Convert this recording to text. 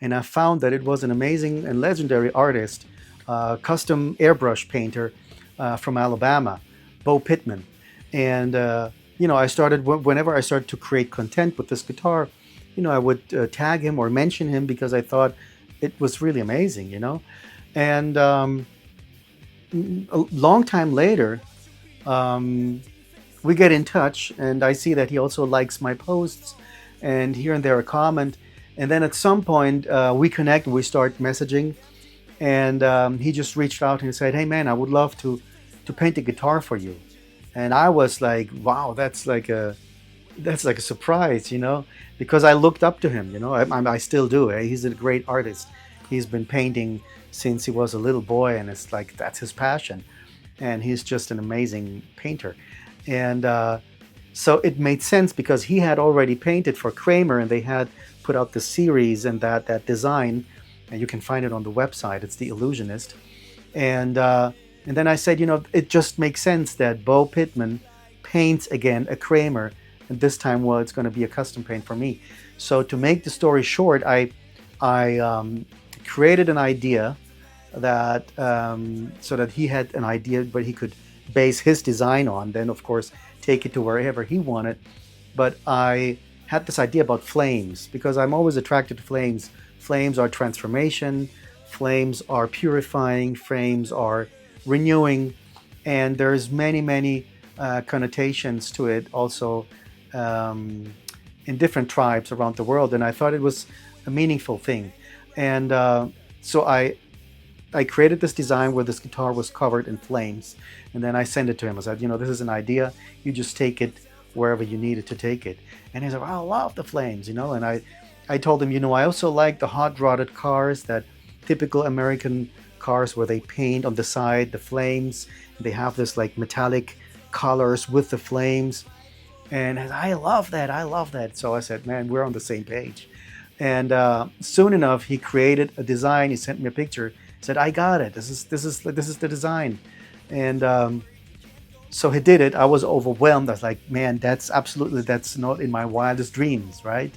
and I found that it was an amazing and legendary artist, custom airbrush painter from Alabama, Bo Pittman. And I started whenever I started to create content with this guitar, I would tag him or mention him because I thought it was really amazing. And a long time later, um, we get in touch, and I see that he also likes my posts, and here and there a comment. And then at some point, we connect and we start messaging. And he just reached out and said, "Hey man, I would love to paint a guitar for you." And I was like, "Wow, that's like a surprise, because I looked up to him. I still do. He's a great artist. He's been painting since he was a little boy, and it's like that's his passion. And he's just an amazing painter. And so it made sense because he had already painted for Kramer, and they had put out the series and that design, and you can find it on the website. It's The Illusionist. And then I said, it just makes sense that Bo Pittman paints again a Kramer, and this time, well, it's going to be a custom paint for me. So to make the story short, I created an idea that so that he had an idea but he could base his design on, then of course take it to wherever he wanted. But I had this idea about flames because I'm always attracted to flames. Flames are transformation, flames are purifying, flames are renewing, and there's many connotations to it also, um, in different tribes around the world. And I thought it was a meaningful thing. And so I created this design where this guitar was covered in flames, and then I sent it to him. I said, this is an idea. You just take it wherever you needed to take it. And he said, well, I love the flames. And I told him, I also like the hot rodded cars, that typical American cars where they paint on the side the flames. They have this like metallic colors with the flames. And I love that. I love that. So I said, man, we're on the same page. And soon enough, he created a design. He sent me a picture. Said, I got it. This is the design. And so he did it. I was overwhelmed. I was like, man, that's not in my wildest dreams, right?